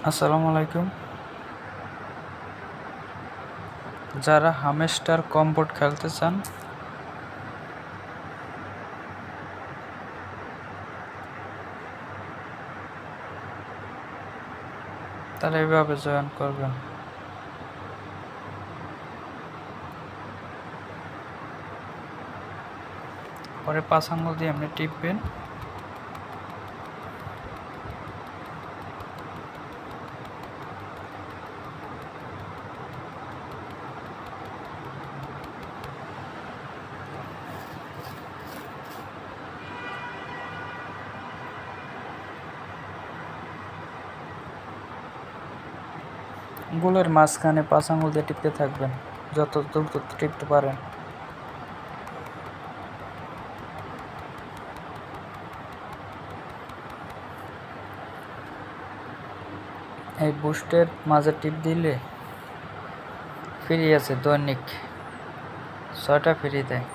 আসসালামু আলাইকুম। যারা হামেস্টার কম্বোট খেলতে চান তারা এইভাবে জয়েন করবেন। পরে 5 আঙ্গুল দিয়ে এমনি টিপবেন। গোলের মাঝখানে 5 আঙ্গুল দিয়ে টিপতে থাকবেন যত দ্রুত টিপতে পারেন। এই বুস্টের মাঝে টিপ দিলে ফ্রি আছে, দৈনিক 6টা ফ্রি দেয়।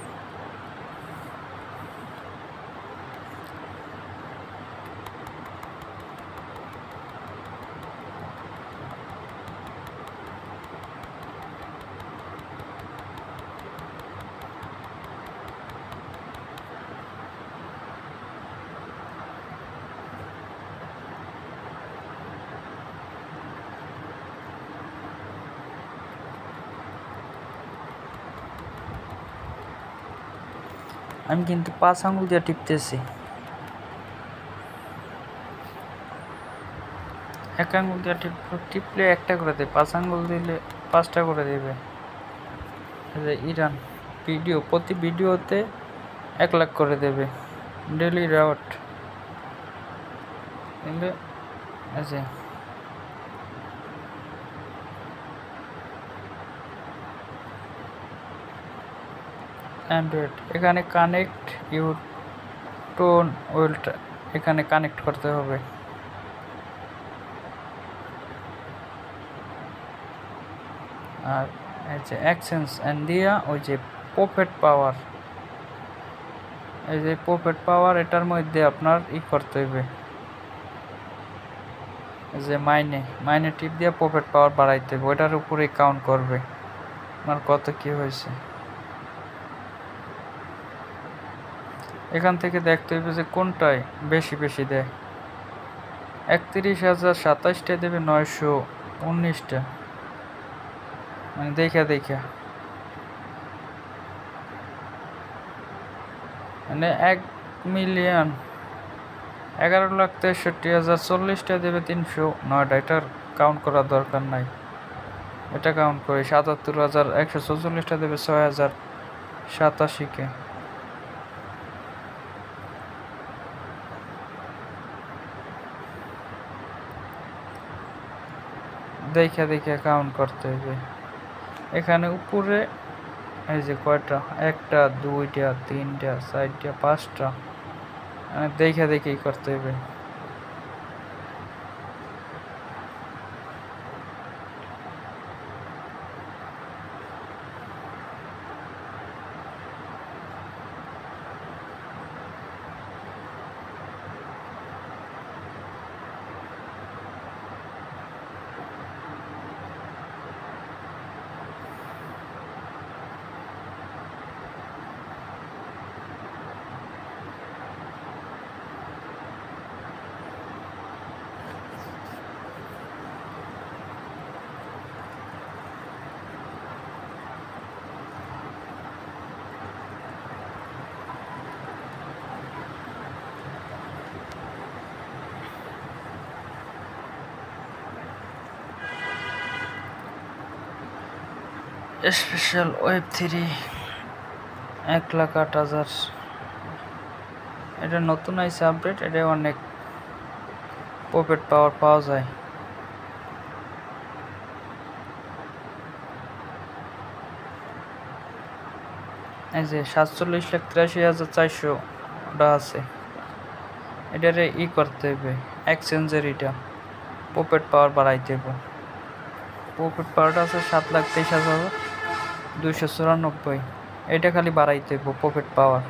আমি কিন্তু 5 আঙ্গুল দিয়ে টিপতেছি, এক আঙ্গুল দিয়ে টিপলে একটা করে দেবে, 5 আঙ্গুল দিলে 5টা করে দেবে। ইরান প্রতি ভিডিওতে 1 লাখ করে দেবে ডেলি রেওয়ার্ড। আছে অ্যান্ড্রয়েড, এখানে কানেক্ট ইউর টোন ওয়েলটা এখানে কানেক্ট করতে হবে। আর এই যে অ্যাকসেন্স অ্যান্ড দিয়া ওই যে প্রফেট পাওয়ার, এই যে প্রফেট পাওয়ার এটার মধ্যে আপনার করতে হবে, যে মাইনে টিপ দিয়ে প্রফেট পাওয়ার বাড়াইতে হবে, ওইটার উপরে কাউন্ট করবে আপনার কত কি হয়েছে। এখান থেকে দেখতে হবে যে কোনটায় বেশি দেয়। 31,027টা দেবে, 919টা, মানে দেখা মানে 1,11,63,040টা দেবে, 309টা। এটার কাউন্ট করার দরকার নাই, এটা কাউন্ট করে 77,144টা দেবে, 6,087কে। দেখে কাউন্ট করতে হবে। এখানে উপরে এই যে কয়টা, 1টা 2টা 3টা 4টা 5টা, মানে দেখেই করতে হবে। স্পেশাল ওয়েব 3 1,08,000, এটা নতুন আইসে আপডেট। এটা অনেক প্রফিট পাওয়া যায়। এই যে 47,83,400টা আছে, এটারে করতে হবে এক্সচেঞ্জের, এটা প্রফিট পাওয়ার বাড়াইতে হবে। প্রফিট পাওয়ারটা আছে 7,23,294, এটা খালি বাড়াইতে হবে প্রফিট পাওয়ার।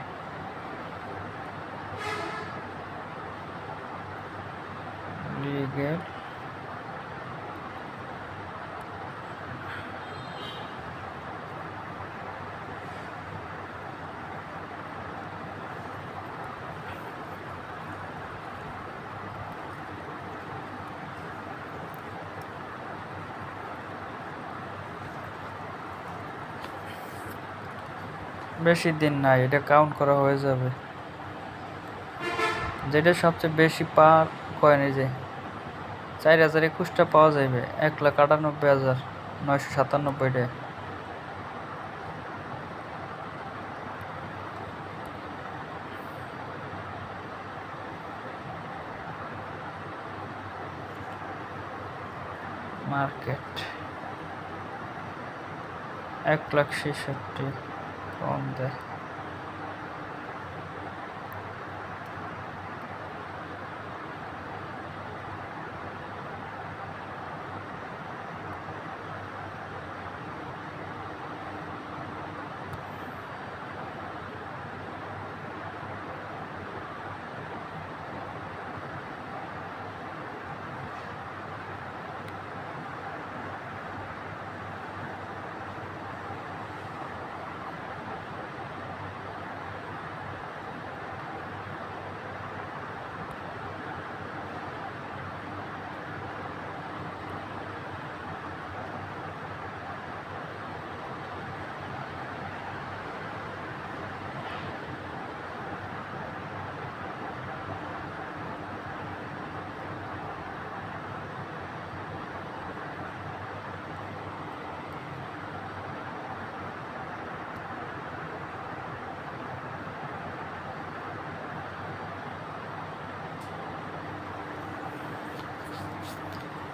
লিগেল বেশি দিন নাই, এটা কাউন্ট করা হয়ে যাবে। যেটা সবচেয়ে বেশি পাওয়ার কয়েন, এই যে 4021টা পাওয়া যাবে 1,98,997 মার্কেট 1,66,000 কম দেয়।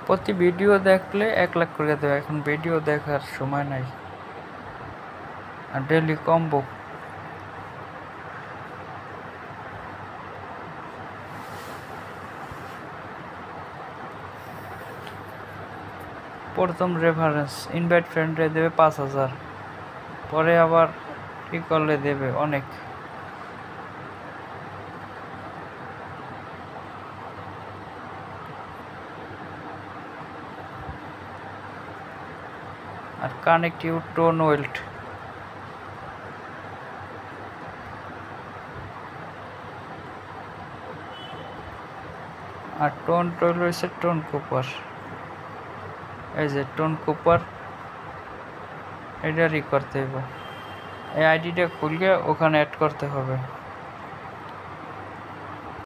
প্রতি ভিডিও দেখলে 1 লাখ করে দেবে। এখন ভিডিও দেখার সময় নাই, আর ডেলি কম্বো। প্রথম রেফারেন্স ইনভাইট ফ্রেন্ডে দেবে 5,000, পরে আবার কি করলে দেবে অনেক। আর কানেক্ট ইউ টোন ওয়েল্ট, আর টোন টোয়েল রয়েছে টোন কুপার। এই যে টোন কুপার, এটা ই করতে হবে, এই আইডিটা খুললে ওখানে অ্যাড করতে হবে।